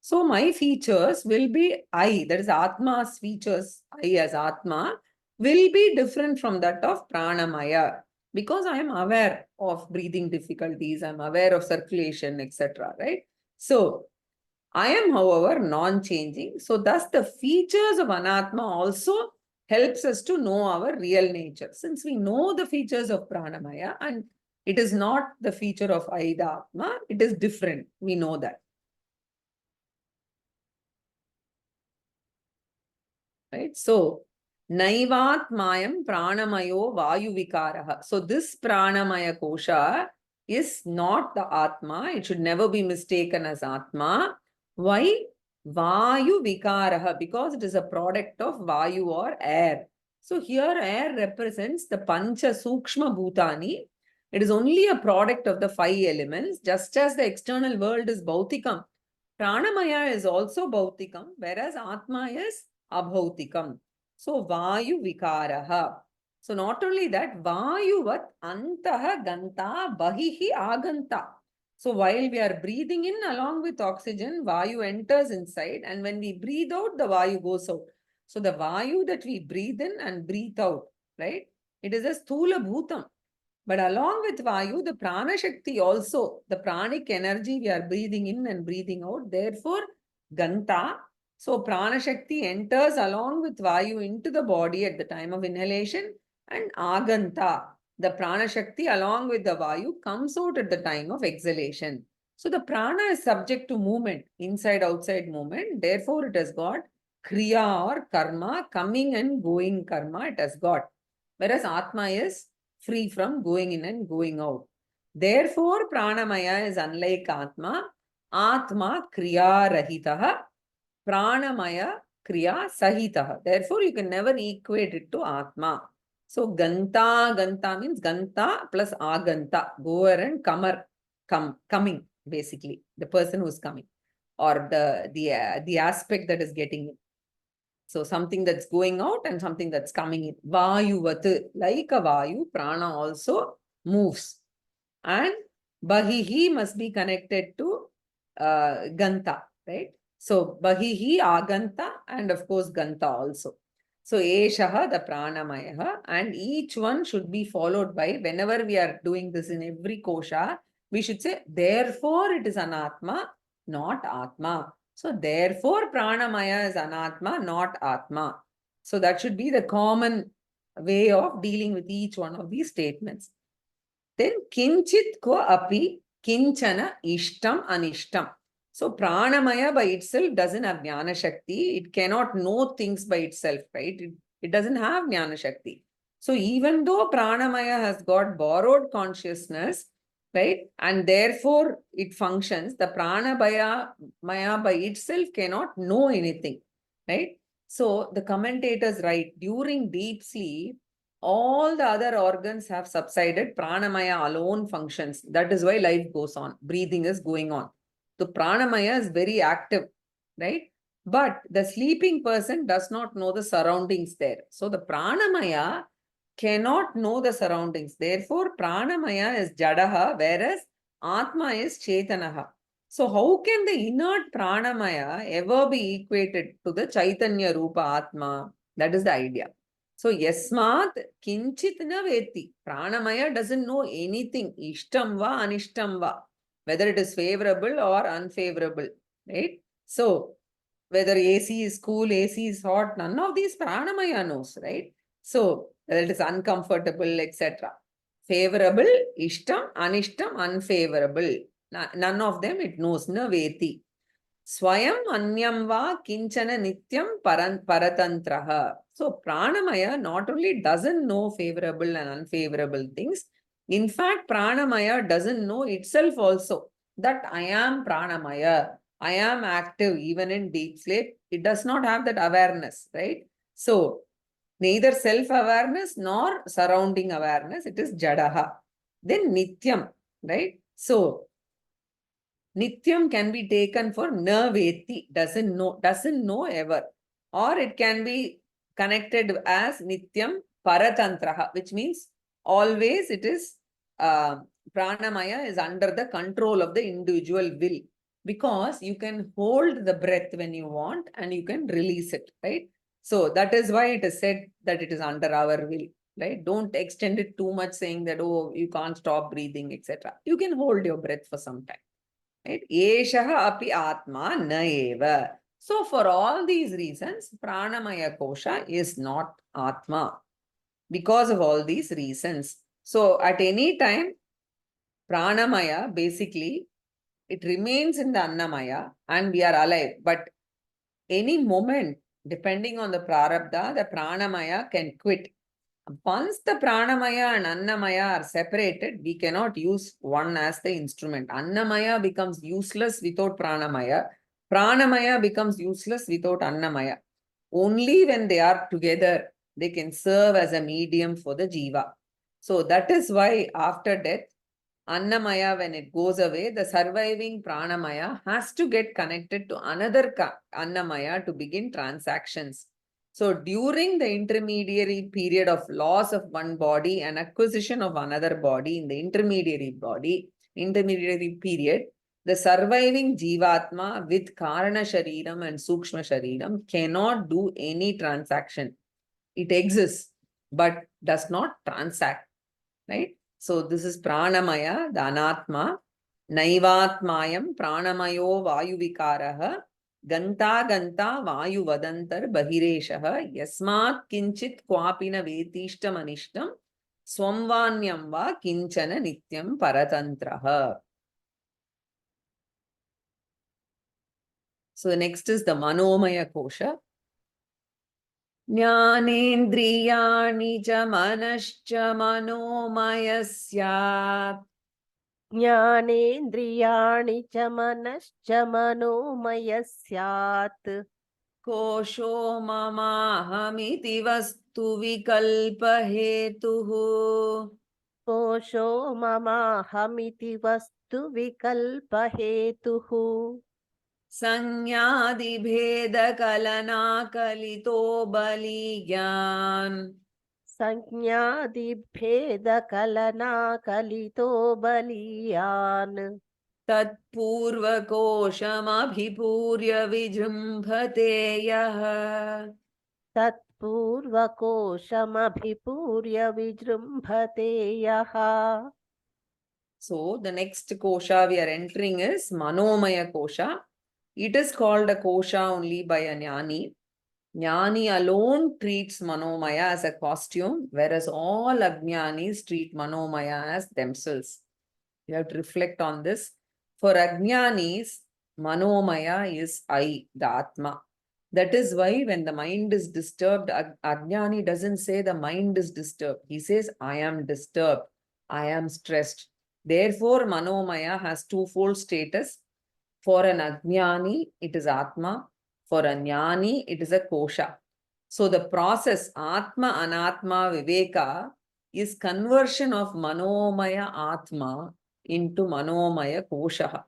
So, my features will be I, that is Atma's features, I as Atma, will be different from that of pranamaya. Because I am aware of breathing difficulties, I'm aware of circulation, etc. Right? So, I am, however, non-changing. So, thus the features of Anatma also helps us to know our real nature. Since we know the features of Pranamaya and it is not the feature of Aida Atma, it is different. We know that. Right? So, Naivatmayam Pranamayo Vayu Vikaraha. So, this Pranamaya Kosha is not the Atma. It should never be mistaken as Atma. Why? Vayu Vikaraha, because it is a product of Vayu or air. So, here air represents the Pancha Sukshma Bhutani. It is only a product of the 5 elements, just as the external world is Bhautikam. Pranamaya is also Bhautikam, whereas Atma is Abhautikam. So, Vayu Vikaraha. So, not only that, Vayuvat Antaha Ganta Bahihi Aganta. So, while we are breathing in along with oxygen, Vayu enters inside, and when we breathe out, the Vayu goes out. So, the Vayu that we breathe in and breathe out, right? It is a Sthula Bhutam. But along with Vayu, the Prana Shakti also, the pranic energy we are breathing in and breathing out, therefore, Ganta. So, Prana Shakti enters along with Vayu into the body at the time of inhalation, and Aganta, the Prana Shakti along with the Vayu comes out at the time of exhalation. So, the Prana is subject to movement, inside-outside movement. Therefore, it has got Kriya or Karma, coming and going Karma, it has got. Whereas Atma is free from going in and going out. Therefore, Pranamaya is unlike Atma. Atma Kriya Rahitaha, Pranamaya Kriya Sahitaha. Therefore, you can never equate it to Atma. So, Ganta means Ganta plus Aganta, goer and comer, coming, basically, the person who is coming, or the aspect that is getting in. So something that's going out and something that's coming in. Vayuvat, like a Vayu, Prana also moves. And Bahihi must be connected to Ganta, right? So Bahihi, Aganta, and of course Ganta also. So Eshaha, the Pranamayaha, and each one should be followed by, whenever we are doing this in every kosha, we should say, therefore it is Anatma, not Atma. So therefore Pranamaya is Anatma, not Atma. So that should be the common way of dealing with each one of these statements. Then kinchit ko api kinchana ishtam anishtam. So pranamaya by itself doesn't have jnana shakti. It cannot know things by itself, right? It doesn't have jnana shakti. So even though pranamaya has got borrowed consciousness, right, and therefore it functions, the pranamaya by itself cannot know anything, right? So the commentators write, during deep sleep, all the other organs have subsided, pranamaya alone functions. That is why life goes on, breathing is going on. So pranamaya is very active, right? But the sleeping person does not know the surroundings there. So the pranamaya cannot know the surroundings. Therefore, pranamaya is jadaha, whereas atma is chetanaha. So how can the inert pranamaya ever be equated to the chaitanya rupa atma? That is the idea. So yasmat kinchit na veti. Pranamaya doesn't know anything. Ishtam va anishtam va. Whether it is favorable or unfavorable. Right? So whether AC is cool, AC is hot, none of these pranamaya knows, right? So whether it is uncomfortable, etc. Favorable, ishtam, anishtam, unfavorable. None of them it knows. Na veti. Swayam anyam va kinchana nityam paratantraha. So pranamaya not only doesn't know favorable and unfavorable things, in fact, pranamaya doesn't know itself also that I am pranamaya. I am active even in deep sleep. It does not have that awareness, right? So neither self-awareness nor surrounding awareness. It is jadaha. Then nityam, right? So Nityam can be taken for na veti, doesn't know ever. Or it can be connected as Nityam paratantraha, which means always it is pranamaya is under the control of the individual will. Because you can hold the breath when you want and you can release it, right? So that is why it is said that it is under our will, right? Don't extend it too much saying that, oh, you can't stop breathing, etc. You can hold your breath for some time. Right? Eshaha api atma na eva. So for all these reasons, pranamaya kosha is not atma. Because of all these reasons. So at any time, pranamaya basically, it remains in the annamaya and we are alive. But any moment, depending on the prarabdha, the pranamaya can quit. Once the pranamaya and annamaya are separated, we cannot use one as the instrument. Annamaya becomes useless without pranamaya. Pranamaya becomes useless without annamaya. Only when they are together, they can serve as a medium for the jiva. So that is why after death, annamaya, when it goes away, the surviving pranamaya has to get connected to another annamaya to begin transactions. So during the intermediary period of loss of one body and acquisition of another body in the intermediary period, the surviving jivatma with karana shariram and sukshma shariram cannot do any transaction. It exists, but does not transact, right? So this is pranamaya, the anatma. Naivatmayam pranamayo vayu vikaraha. Ganta ganta vayu vadantar bahireshaha. Yasmat kinchit kwapina vetishtam anishtam. Swamvanyam va kinchana nityam paratantraha. So the next is the manomaya kosha. Jnanendriyani cha manascha manomayasya. ज्ञानेन्द्रियाणि च मनश्च मनोमय स्यात् कोशो ममाहमिति वस्तु विकल्पहेतुः कोशो ममाहमिति वस्तु विकल्पहेतुः संज्ञादिभेदकलनाकलितो बलीयान् संज्ञादिभेदकलनाकलितो बलीयान् तत्पूर्वकोशमभिपूर्य विजृम्भते यः तत्पूर्वकोशमभिपूर्य विजृम्भते यः. So the next kosha we are entering is manomaya kosha. It is called a kosha only by a jnani. Jnani alone treats manomaya as a costume, whereas all ajnanis treat manomaya as themselves. You have to reflect on this. For ajnanis, manomaya is I, the Atma. That is why when the mind is disturbed, Ajnani doesn't say the mind is disturbed. He says, I am disturbed. I am stressed. Therefore, Manomaya has twofold status. For an Ajnani, it is Atma. For a Jnani, it is a Kosha. So the process Atma Anatma Viveka is conversion of Manomaya Atma into Manomaya Koshaha.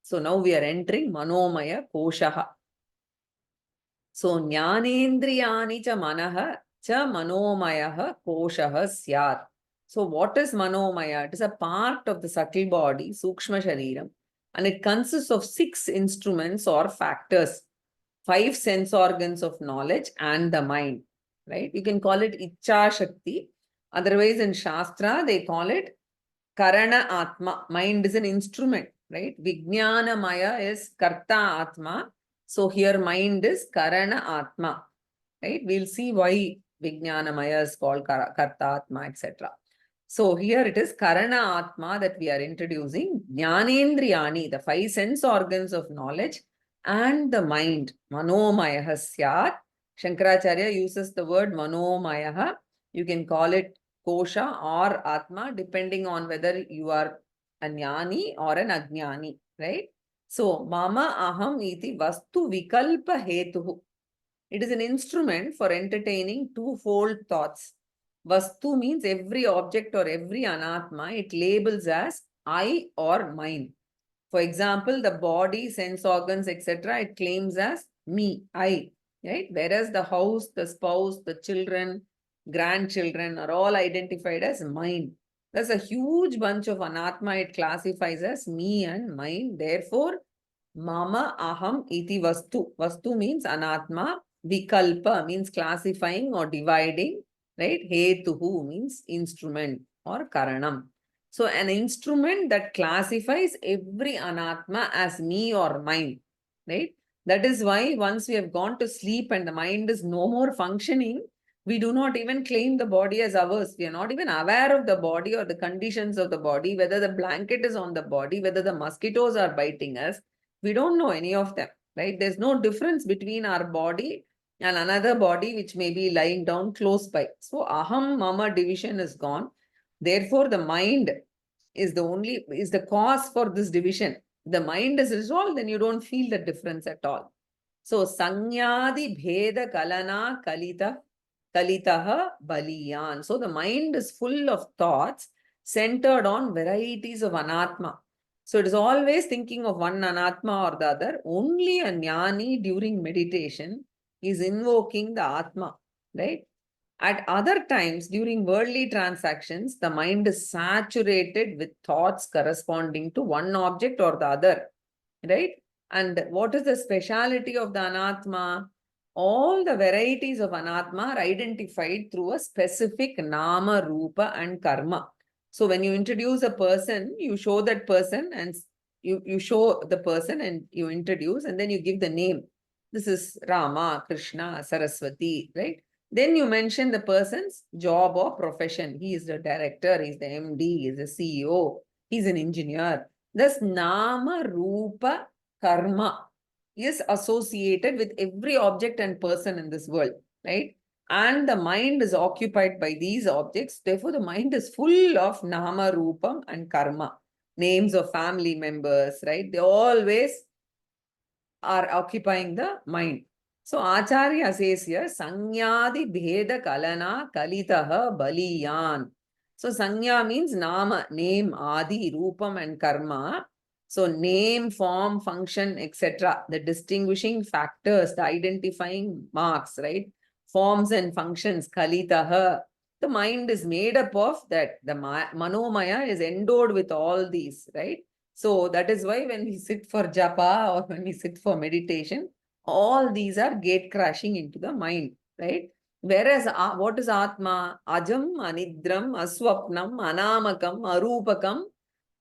So now we are entering Manomaya Koshaha. So Jnanendriyani cha manaha cha Manomayaha Koshaha syat. So what is Manomaya? It is a part of the subtle body, Sukshma Shariram, and it consists of 6 instruments or factors, 5 sense organs of knowledge and the mind, right? You can call it Icha Shakti. Otherwise, in Shastra, they call it Karana Atma. Mind is an instrument, right? Vijnana Maya is Karta Atma. So here mind is Karana Atma, right? We'll see why Vijnana Maya is called Karta Atma, etc. So here it is Karana Atma that we are introducing. Jnanendriyani, the 5 sense organs of knowledge, and the mind. Manomayaha syat. Shankaracharya uses the word Manomayaha. You can call it Kosha or Atma, depending on whether you are a Jnani or an Ajnani, right? So, Mama Aham iti Vastu Vikalpa Hetuhu. It is an instrument for entertaining twofold thoughts. Vastu means every object or every anatma, it labels as I or mine. For example, the body, sense organs, etc., it claims as me, I, right? Whereas the house, the spouse, the children, grandchildren are all identified as mine. There's a huge bunch of anatma, it classifies as me and mine. Therefore, mama aham iti vastu. Vastu means anatma. Vikalpa means classifying or dividing, right? Hetuhu means instrument or karanam. So an instrument that classifies every anatma as me or mine, right? That is why once we have gone to sleep and the mind is no more functioning, we do not even claim the body as ours. We are not even aware of the body or the conditions of the body, whether the blanket is on the body, whether the mosquitoes are biting us. We don't know any of them, right? There's no difference between our body and another body which may be lying down close by. So aham mama division is gone. Therefore, the mind is the cause for this division. The mind is resolved, then you don't feel the difference at all. So sanyadi bheda kalana kalitaha baliyan. So the mind is full of thoughts centered on varieties of anatma. So it is always thinking of one anatma or the other. Only a jnani during meditation is invoking the atma, right? At other times, during worldly transactions, the mind is saturated with thoughts corresponding to one object or the other, right? And what is the speciality of the anatma? All the varieties of anatma are identified through a specific nama, rupa, and karma. So when you introduce a person, you show that person and you show the person and you introduce and then you give the name. This is Rama, Krishna, Saraswati, right? Then you mention the person's job or profession. He is the director, he is the MD, he is the CEO, he is an engineer. Thus, Nama, Rupa, Karma is associated with every object and person in this world, right? And the mind is occupied by these objects. Therefore, the mind is full of Nama, Rupam, and Karma. Names of family members, right? They always are occupying the mind. So Acharya says here, Sanyadi Bheda Kalana Kalitaha Baliyan. So Sanya means Nama, name, Adi, Rupam and Karma. So name, form, function, etc. The distinguishing factors, the identifying marks, right? Forms and functions, Kalitaha. The mind is made up of that. The Manomaya is endowed with all these, right? So that is why when we sit for japa or when we sit for meditation, all these are gate crashing into the mind, right? Whereas what is Atma? Ajam, Anidram, Aswapnam, Anamakam, Arupakam,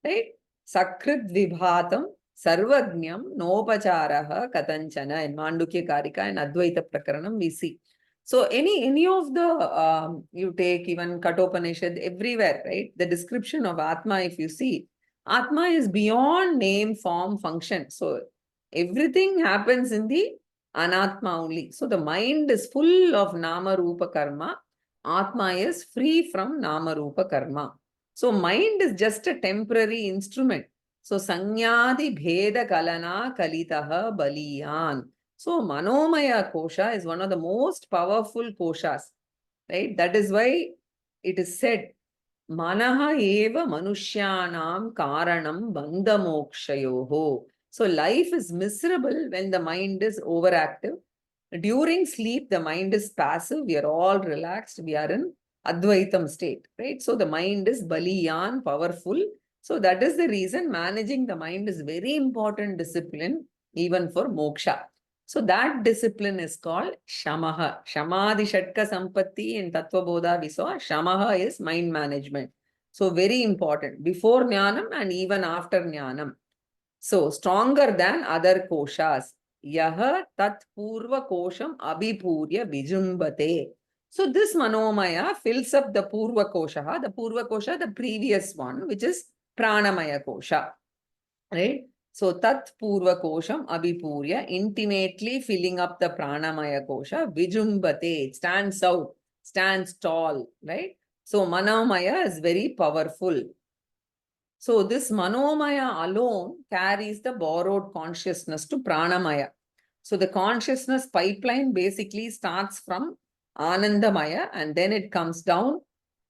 right? Sakrit Vibhatam, Sarvagnyam, Nopacharaha, Katanchana, in Mandukya Karika and Advaita Prakaranam we see. So any of the, you take even Katopanishad, everywhere, right? The description of Atma, if you see, Atma is beyond name, form, function. So everything happens in the Anatma only. So the mind is full of Nama Rupa Karma. Atma is free from Nama Rupa Karma. So mind is just a temporary instrument. So Sanyadi Bheda Kalana Kalitaha Baliyan. So Manomaya Kosha is one of the most powerful koshas, right? That is why it is said, Manaha eva manushyanam karanam bandhamokshayoho. So life is miserable when the mind is overactive. During sleep, the mind is passive. We are all relaxed. We are in Advaitam state, right? So the mind is baliyan, powerful. So that is the reason managing the mind is very important discipline, even for moksha. So that discipline is called Shamaha. Shamadhi Shatka Sampatti in Tattva Bodha we saw. Shamaha is mind management. So very important before Jnanam and even after Jnanam. So stronger than other koshas. Yaha tat purva kosham abhipurya vijumbate. So this manomaya fills up the purva kosha, the previous one, which is pranamaya kosha, right? So tat purva kosham abhipurya, intimately filling up the pranamaya kosha, vijumbate, it stands out, stands tall, right? So manomaya is very powerful. So this manomaya alone carries the borrowed consciousness to pranamaya. So the consciousness pipeline basically starts from anandamaya and then it comes down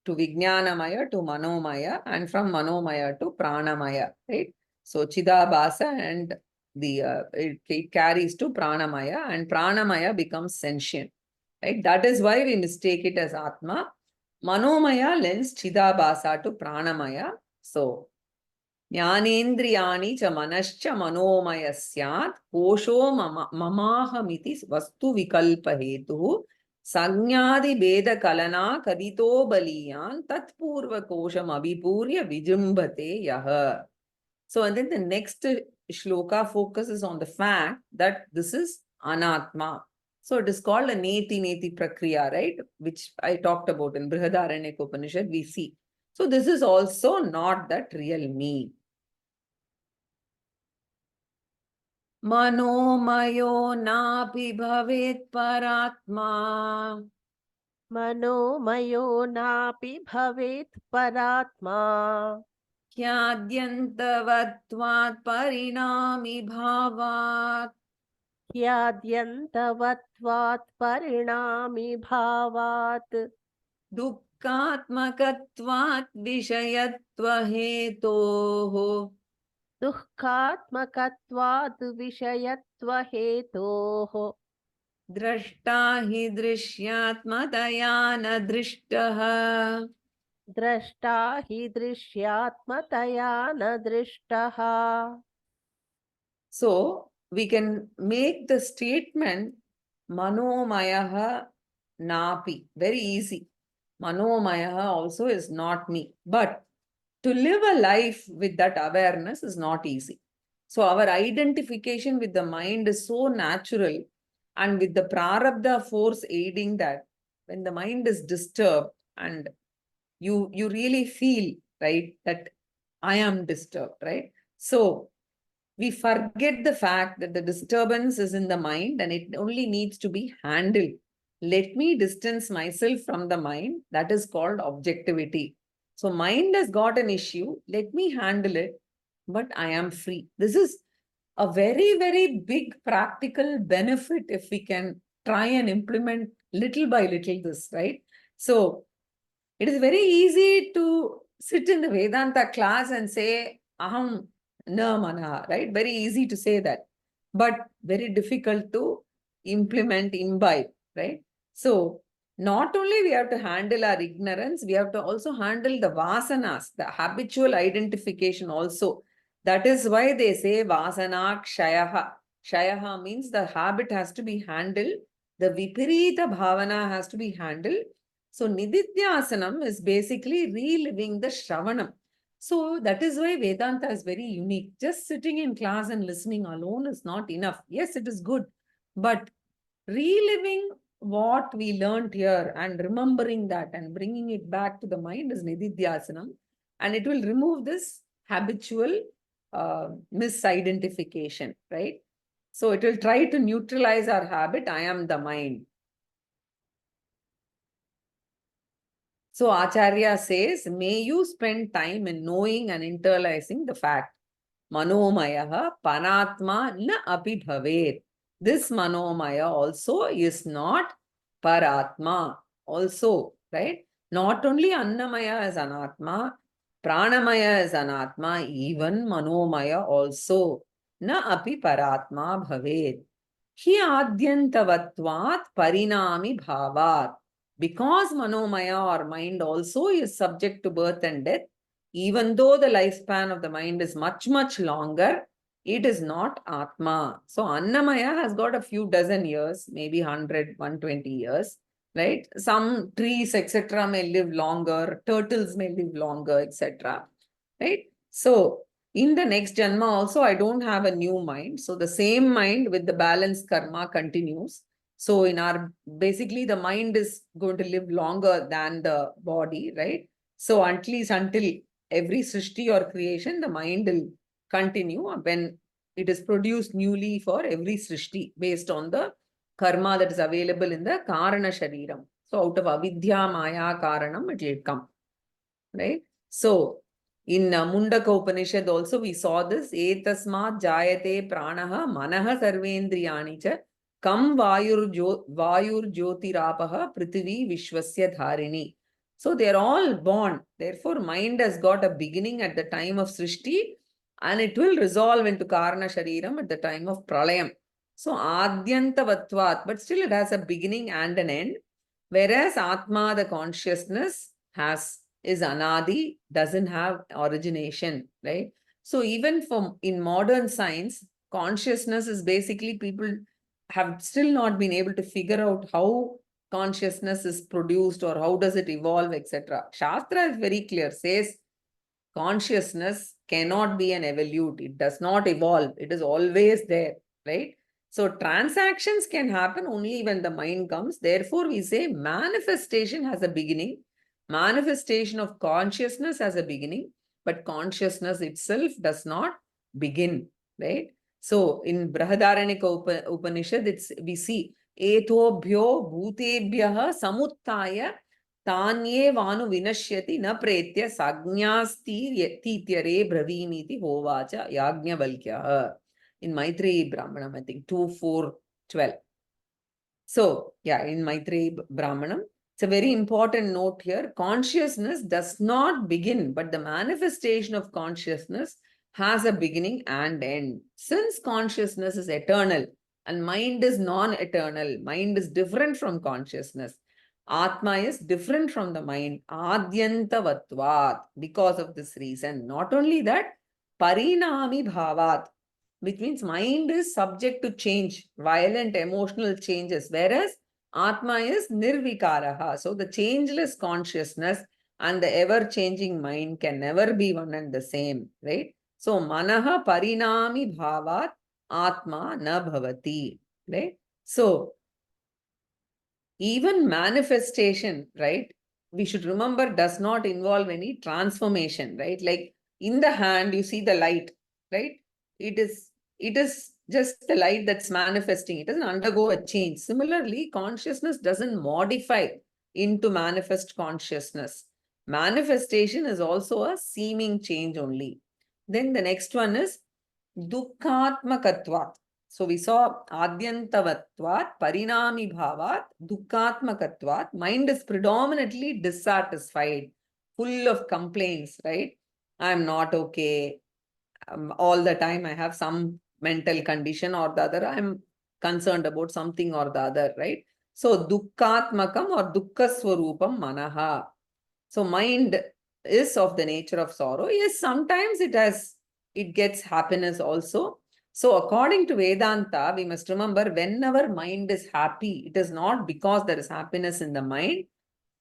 to vijnanamaya to manomaya and from manomaya to pranamaya, right? So chidabhasa and it carries to pranamaya and pranamaya becomes sentient, right? That is why we mistake it as atma. Manomaya lends chidabhasa to pranamaya. So ज्ञानेन्द्रियाणि च मनश्च मनोमय स्यात् कोशो ममाहमिति वस्तु विकल्प हेतुः संज्ञादि भेद कलना कदितो बलीयान् तत्पूर्व कोशम अभिपूर्य विजृंभते यः. So and then the next shloka focuses on the fact that this is anatma. So it is called a neti prakriya, right? Which I talked about in Brihadaranyaka Upanishad, we see. So this is also not that real me. Manomayo napi bhavet paratma. मनोमयो नापि भवेत् परात्मा Kyadyantavattvat parinami bhavat. ह्याद्यन्तवत्वात् परिणामि भावात् Dukkhatmakatvat vishayatva hetoh. दुःखात्मकत्वात् विषयत्वहेतोः Drashta hi drishyatmataya na drishtaha. द्रष्टा हि दृश्यात्मतया न दृष्टः. So we can make the statement Manomayaha napi. Very easy. Manomayaha also is not me. But to live a life with that awareness is not easy. So our identification with the mind is so natural, and with the prarabdha force aiding that, when the mind is disturbed and you really feel, right, that I am disturbed, right? So we forget the fact that the disturbance is in the mind and it only needs to be handled. Let me distance myself from the mind. That is called objectivity. So mind has got an issue. Let me handle it, but I am free. This is a very, very big practical benefit if we can try and implement little by little this, right? So it is very easy to sit in the Vedanta class and say, Aham na mana, right? Very easy to say that, but very difficult to implement, imbibe, right? So not only we have to handle our ignorance, we have to also handle the vasanas, the habitual identification also. That is why they say vasana kshayaha. Kshayaha means the habit has to be handled. The viparita bhavana has to be handled. So Nididhyasanam is basically reliving the Shravanam. So that is why Vedanta is very unique. Just sitting in class and listening alone is not enough. Yes, it is good. But reliving what we learned here and remembering that and bringing it back to the mind is Nididhyasanam. And it will remove this habitual misidentification, right? So it will try to neutralize our habit, I am the mind. So Acharya says, may you spend time in knowing and internalizing the fact. Manomayaha panatma na api bhavet. This manomaya also is not paratma. Also, right? Not only annamaya is anatma, pranamaya is anatma, even manomaya also. Na api paratma bhavet. Hi adyantavatvat parinami bhavat. Because manomaya or mind also is subject to birth and death, even though the lifespan of the mind is much, much longer, it is not Atma. So Annamaya has got a few dozen years, maybe 100, 120 years, right? Some trees, etc. may live longer, turtles may live longer, etc. Right? So in the next Janma also, I don't have a new mind. So the same mind with the balanced karma continues. So in our, basically the mind is going to live longer than the body, right? So at least until every srishti or creation, the mind will continue when it is produced newly for every srishti based on the karma that is available in the karana shariram. So out of avidya maya karanam, it will come, right? So in Mundaka Upanishad also we saw this, etasmat jayate pranaha manaha sarvendriyani cha kam vayur jyotirapaha prithvi vishwasya dharini. So they are all born. Therefore, mind has got a beginning at the time of Srishti and it will resolve into Karana Shariram at the time of Pralayam. So Adyantavatvat, but still it has a beginning and an end. Whereas Atma, the consciousness, is Anadi, doesn't have origination, right? So even from in modern science, consciousness is basically people have still not been able to figure out how consciousness is produced or how does it evolve, etc. Shastra is very clear, says consciousness cannot be an evolute. It does not evolve. It is always there, right? So transactions can happen only when the mind comes. Therefore, we say manifestation has a beginning. Manifestation of consciousness has a beginning, but consciousness itself does not begin, right? So in Brihadaranyaka Upanishad, we see etobhyo bhutebhyaha samuttaya tanye vanu vinashyati na pretya sagnyastiryatyare braviniti hovacha yagnavalkya. In Maitreyi Brahmanam, I think 2:4:12. So, yeah, in Maitreyi Brahmanam, it's a very important note here. Consciousness does not begin, but the manifestation of consciousness has a beginning and end. Since consciousness is eternal and mind is non-eternal, mind is different from consciousness. Atma is different from the mind. Adyantavatvat. Because of this reason. Not only that, parinami bhavat, which means mind is subject to change, violent emotional changes, whereas Atma is nirvikaraha. So the changeless consciousness and the ever-changing mind can never be one and the same, right? So manaha parinami bhavat Atma na bhavati, right? So even manifestation, right? We should remember does not involve any transformation, right? Like in the hand, you see the light, right? It is just the light that's manifesting. It doesn't undergo a change. Similarly, consciousness doesn't modify into manifest consciousness. Manifestation is also a seeming change only. Then the next one is dukkhatmakatvat. So we saw adyantavatvat, parinami bhavat, dukkhatmakatvat. Mind is predominantly dissatisfied, full of complaints, right? I'm not okay. All the time I have some mental condition or the other. I'm concerned about something or the other, right? So dukkhatmakam or dukkaswarupam manaha. So mind is of the nature of sorrow. Yes, sometimes it gets happiness also. So according to Vedanta, we must remember whenever mind is happy, it is not because there is happiness in the mind.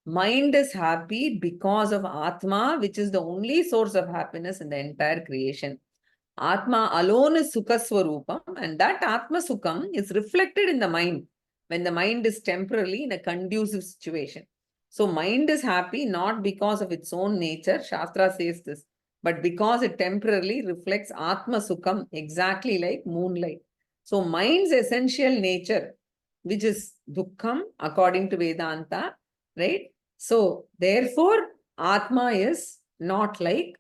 Mind is happy because of Atma, which is the only source of happiness in the entire creation. Atma alone is Sukha Swarupam, and that Atma Sukham is reflected in the mind when the mind is temporarily in a conducive situation. So mind is happy not because of its own nature, Shastra says this, but because it temporarily reflects Atma Sukham exactly like moonlight. So mind's essential nature, which is dukkham according to Vedanta, right? So therefore, Atma is not like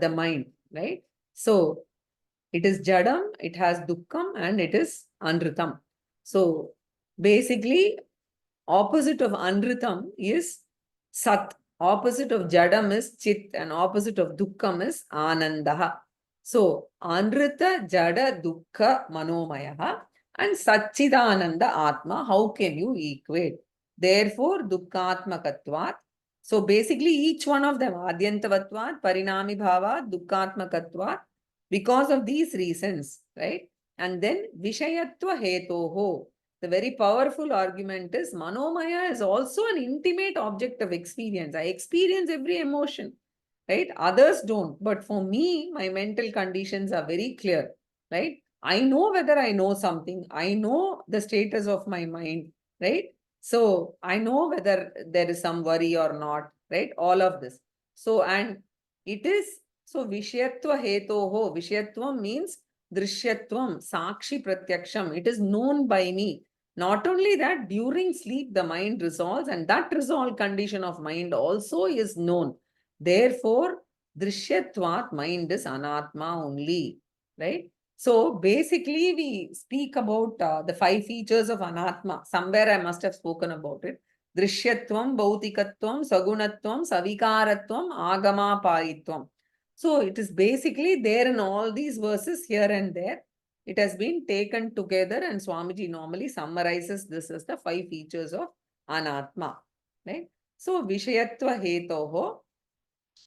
the mind, right? So it is jadam, it has dukkham, and it is anritam. So basically, opposite of anritam is sat, opposite of jadam is chit, and opposite of dukkham is anandaha. So anrita jada dukkha manomayaha and satchidananda atma, how can you equate? Therefore dukkhatmakatvat. So basically each one of them, adyantavatvat, parinami bhava, dukkhatmakatvat, because of these reasons, right? And then vishayatva hetoho. The very powerful argument is Manomaya is also an intimate object of experience. I experience every emotion, right? Others don't. But for me, my mental conditions are very clear, right? I know whether I know something. I know the status of my mind, right? So I know whether there is some worry or not, right? All of this. So, and it is, so Vishyatva hetoho. Vishyatvam means Drishyatvam, Sakshi Pratyaksham. It is known by me. Not only that, during sleep, the mind resolves, and that resolved condition of mind also is known. Therefore, Drishyatvat, mind is Anatma only, right? So basically, we speak about the 5 features of Anatma. Somewhere I must have spoken about it. Drishyatvam, Bhautikatvam, Sagunatvam, Savikaratvam, Agama Paritvam. So it is basically there in all these verses here and there. It has been taken together, and Swamiji normally summarizes this as the 5 features of Anatma, right? So Vishayatva Hetoho,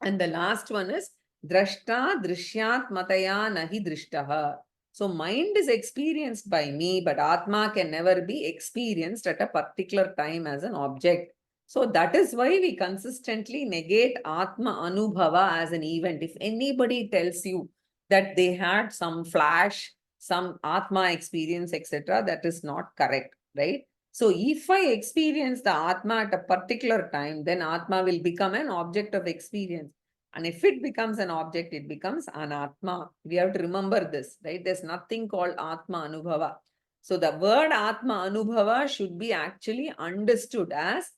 and the last one is Drashta Drishyat Mataya Nahi Drishtaha. So mind is experienced by me, but Atma can never be experienced at a particular time as an object. So that is why we consistently negate Atma Anubhava as an event. If anybody tells you that they had some flash, some Atma experience, etc., that is not correct, right? So if I experience the Atma at a particular time, then Atma will become an object of experience. And if it becomes an object, it becomes Anatma. We have to remember this, right? There's nothing called Atma Anubhava. So the word Atma Anubhava should be actually understood as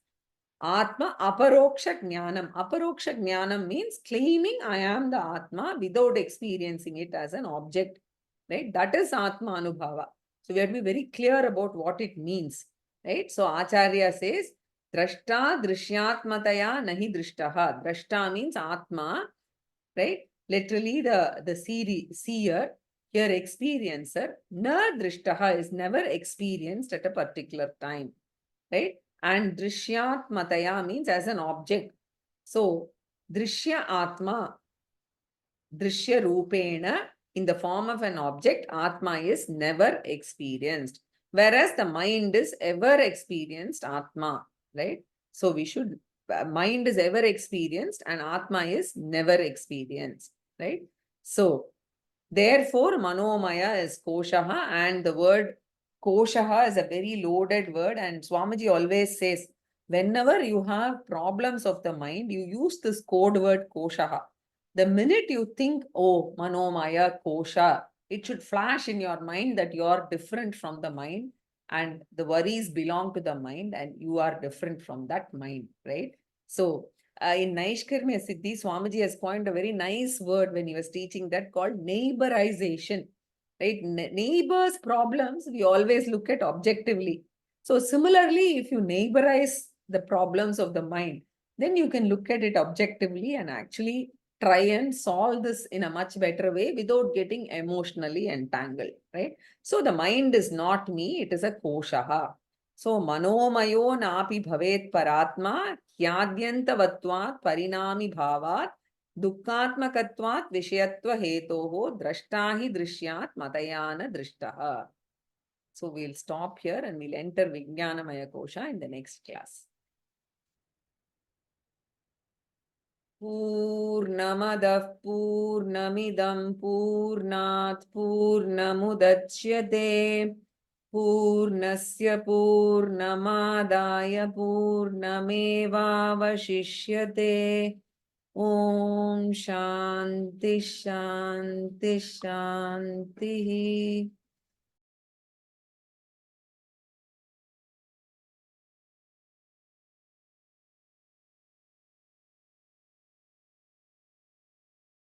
Atma Aparoksha Jnanam. Aparoksha Jnanam means claiming I am the Atma without experiencing it as an object, right? That is Atma Anubhava. So we have to be very clear about what it means, right? So Acharya says, Drashta Drishyatmataya Nahi Drishtaha. Drashta means Atma, right? Literally the seer, here experiencer. Na Drishtaha is never experienced at a particular time, right? And Drishyat Mataya means as an object. So Drishya Atma, Drishya Rupena, in the form of an object, Atma is never experienced. Whereas the mind is ever experienced Atma, right? So we should, mind is ever experienced and Atma is never experienced, right? So therefore, Manomaya is Koshaha, and the word Koshaha is a very loaded word, and Swamiji always says, whenever you have problems of the mind, you use this code word Koshaha. The minute you think, oh, Manomaya, Kosha, it should flash in your mind that you are different from the mind and the worries belong to the mind and you are different from that mind, right? So, in Naishkarmya Siddhi, Swamiji has coined a very nice word when he was teaching that called neighborization, right? Neighbors' problems, we always look at objectively. So similarly, if you neighborize the problems of the mind, then you can look at it objectively and actually try and solve this in a much better way without getting emotionally entangled, right? So the mind is not me, it is a koshaha. So manomayo napi bhavet paratma ह्याद्यन्तवत्वात् परिणामी भावात् दुःखात्मकत्वात् विषयत्व हेतोः द्रष्टा हि दृश्यात् मतयान दृष्टः. So we'll stop here and we'll enter Vijnanamaya Kosha in the next class. Purnamadah Purnamidam Purnat Purnamudachyate Purnasya Purnamadaya Purnamevavashishyate. Om Shanti Shanti Shanti.